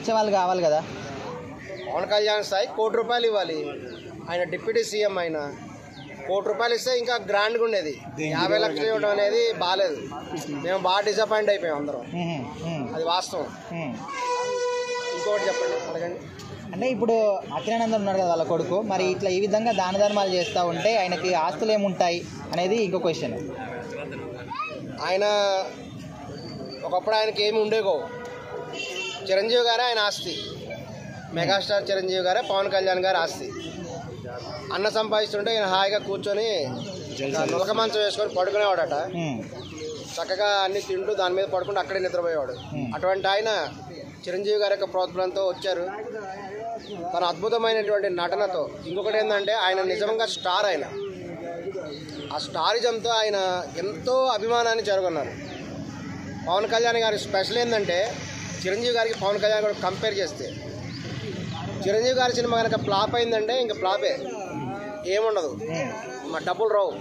ఇచ్చేవాళ్ళు కావాలి కదా. పవన్ కళ్యాణ్ స్థాయి ₹1,00,00,000 ఇవ్వాలి. ఆయన డిప్యూటీ సీఎం ఆయన ₹1,00,00,000 ఇస్తే ఇంకా గ్రాండ్గా ఉండేది. 50 లక్షలు ఇవ్వడం అనేది బాగాలేదు. మేము బాగా డిసప్పాయింట్ అయిపోయాం అందరం. అది వాస్తవం. ఇంకోటి చెప్పండి, అడగండి. అంటే ఇప్పుడు అఖిలానందన్ ఉన్నాడు కదా వాళ్ళ కొడుకు, మరి ఇట్లా ఈ విధంగా దాన ధర్మాలు చేస్తూ ఉంటే ఆయనకి ఆస్తులు ఏముంటాయి అనేది ఇంకో క్వశ్చన్. ఆయన ఒకప్పుడు ఆయనకి ఏమి ఉండేగో. చిరంజీవి గారే ఆయన ఆస్తి. మెగాస్టార్ చిరంజీవి గారే పవన్ కళ్యాణ్ గారి ఆస్తి. అన్న సంపాదిస్తుంటే ఈయన హాయిగా కూర్చొని నులక మంచం వేసుకొని పడుకునేవాడట. చక్కగా అన్ని తింటూ దాని మీద పడుకుంటూ అక్కడే నిద్రపోయేవాడు. అటువంటి ఆయన చిరంజీవి గారి యొక్క ప్రోత్సాహంతో వచ్చారు. తన అద్భుతమైనటువంటి నటనతో. ఇంకొకటి ఏంటంటే ఆయన నిజంగా స్టార్. ఆయన ఆ స్టారిజంతో ఆయన ఎంతో అభిమానాన్ని జరుగుతున్నారు. పవన్ కళ్యాణ్ గారి స్పెషల్ ఏంటంటే చిరంజీవి గారికి పవన్ కళ్యాణ్ గారు కంపేర్ చేస్తే చిరంజీవి గారి సినిమా కనుక ఫ్లాప్ అయిందంటే ఇంకా ఫ్లాపే, ఏముండదు, మా డబ్బులు రావు.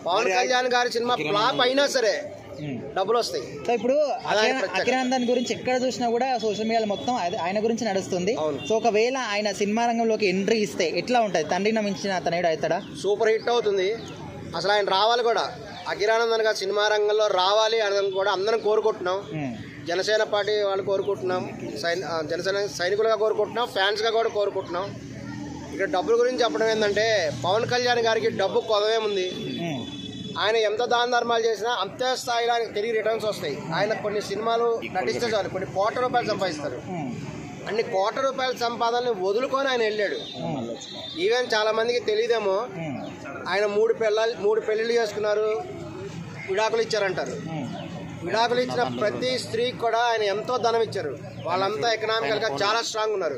పవన్ కళ్యాణ్ గారి సినిమా ఫ్లాప్ అయినా సరే డబ్బులు వస్తాయి. సో ఇప్పుడు అఖిలానందన్ గురించి ఎక్కడ చూసినా కూడా సోషల్ మీడియాలో మొత్తం ఆయన గురించి నడుస్తుంది. సో ఒకవేళ ఆయన సినిమా రంగంలోకి ఎంట్రీ ఇస్తే ఎట్లా ఉంటుంది? తండ్రిని మించిన తనయుడు అవుతాడా? సూపర్ హిట్ అవుతుంది. అసలు ఆయన రావాలి కూడా. అఖిలానందన్ గారు సినిమా రంగంలో రావాలి అని కూడా అందరం కోరుకుంటున్నాం. జనసేన పార్టీ వాళ్ళు కోరుకుంటున్నాం, జనసేన సైనికులుగా కోరుకుంటున్నాం, ఫ్యాన్స్గా కూడా కోరుకుంటున్నాం. ఇక్కడ డబ్బుల గురించి చెప్పడం ఏంటంటే పవన్ కళ్యాణ్ గారికి డబ్బు కొదవేముంది. ఆయన ఎంత దాన ధర్మాలు చేసినా అంతే స్థాయిలో ఆయన తిరిగి రిటర్న్స్ వస్తాయి. ఆయన కొన్ని సినిమాలు నటిస్తే చాలు కొన్ని ₹1,00,00,000 సంపాదిస్తారు. అన్ని ₹1,00,00,000 సంపాదనని వదులుకొని ఆయన వెళ్ళాడు. ఈవెన్ చాలా మందికి తెలియదేమో, ఆయన 3 పెళ్ళిళ్ళు చేసుకున్నారు, విడాకులు ఇచ్చారంటారు. విడాకులు ఇచ్చిన ప్రతి స్త్రీకి కూడా ఆయన ఎంతో ధనం ఇచ్చారు. వాళ్ళంతా ఎకనామికల్ గా చాలా స్ట్రాంగ్ ఉన్నారు.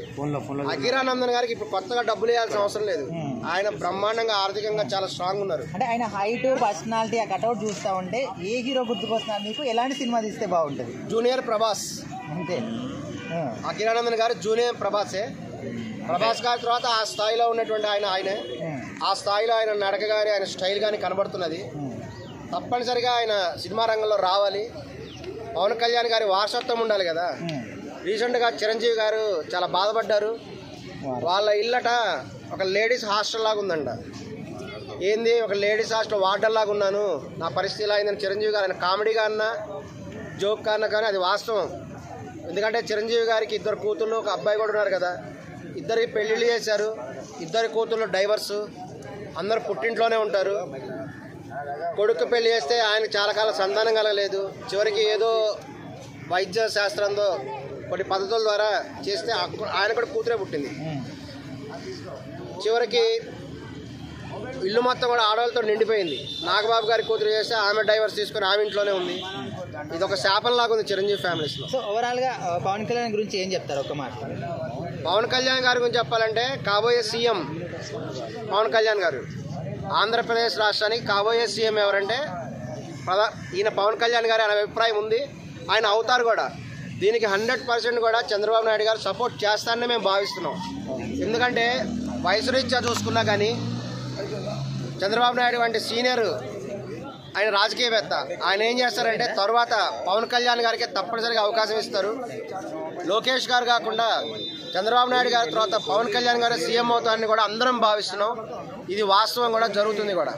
అఖిలానందన్ గారికి ఇప్పుడు కొత్తగా డబ్బులు వేయాల్సిన అవసరం లేదు. ఆయన బ్రహ్మాండంగా ఆర్థికంగా చాలా స్ట్రాంగ్ ఉన్నారు. అంటే ఆయన హైట్, పర్సనాలిటీ, ఆ కట్అవుట్ చూస్తా ఉంటే ఏ హీరో గుర్తుకొస్తున్నారు మీకు? ఎలాంటి సినిమా తీస్తే బాగుంటుంది? జూనియర్ ప్రభాస్. అంతే. అఖిలానందన్ గారు జూనియర్ ప్రభాసే. ప్రభాస్ గారి తర్వాత ఆ స్థాయిలో ఉన్నటువంటి ఆయనే. ఆ స్థాయిలో ఆయన నడక గారి, ఆయన స్టైల్ గాని కనబడుతున్నది. తప్పనిసరిగా ఆయన సినిమా రంగంలో రావాలి. పవన్ కళ్యాణ్ గారి వారసత్వం ఉండాలి కదా. రీసెంట్గా చిరంజీవి గారు చాలా బాధపడ్డారు. వాళ్ళ ఇల్లట ఒక లేడీస్ హాస్టల్ లాగా ఉందంట. ఏంది ఒక లేడీస్ హాస్టల్ వార్డర్ లాగా ఉన్నాను, నా పరిస్థితి ఇలా అయిందని చిరంజీవి గారు ఆయన కామెడీగా అన్నా జోక్ అన్నా కానీ అది వాస్తవం. ఎందుకంటే చిరంజీవి గారికి 2 కూతుళ్ళు, ఒక అబ్బాయి కూడా ఉన్నారు కదా. ఇద్దరికి పెళ్ళిళ్ళు చేశారు. 2 కూతుళ్ళు డైవర్సు, అందరు పుట్టింట్లోనే ఉంటారు. కొడుకు పెళ్లి చేస్తే ఆయనకు చాలా కాలం సంతానం కలగలేదు. చివరికి ఏదో వైద్య శాస్త్రంతో కొన్ని పద్ధతుల ద్వారా చేస్తే ఆయన కూడా కూతురే పుట్టింది. చివరికి ఇల్లు మొత్తం కూడా ఆడవాళ్ళతో నిండిపోయింది. నాగబాబు గారి కూతురు చేస్తే ఆమె డైవర్స్ తీసుకొని ఆమె ఇంట్లోనే ఉంది. ఇది ఒక శాపంలాగా ఉంది చిరంజీవి ఫ్యామిలీస్లో. సో ఓవరాల్గా పవన్ కళ్యాణ్ గురించి ఏం చెప్తారు? ఒక మాట. పవన్ కళ్యాణ్ గారి గురించి చెప్పాలంటే కాబోయే సీఎం పవన్ కళ్యాణ్ గారు. ఆంధ్రప్రదేశ్ రాష్ట్రానికి కాబోయే సీఎం ఎవరంటే ఈయన పవన్ కళ్యాణ్ గారి అనే అభిప్రాయం ఉంది. ఆయన అవుతారు కూడా. దీనికి 100% కూడా చంద్రబాబు నాయుడు గారు సపోర్ట్ చేస్తారని మేము భావిస్తున్నాం. ఎందుకంటే వయసు రీత్యా చూసుకున్నా కానీ చంద్రబాబు నాయుడు వంటి సీనియర్ ఆయన రాజకీయవేత్త. ఆయన ఏం చేస్తారంటే తర్వాత పవన్ కళ్యాణ్ గారికి తప్పనిసరిగా అవకాశం ఇస్తారు. లోకేష్ గారు కాకుండా చంద్రబాబు నాయుడు గారి తర్వాత పవన్ కళ్యాణ్ గారు సీఎం అవుతారని కూడా అందరం భావిస్తున్నాం. ఇది వాస్తవం కూడా జరుగుతుంది కూడా.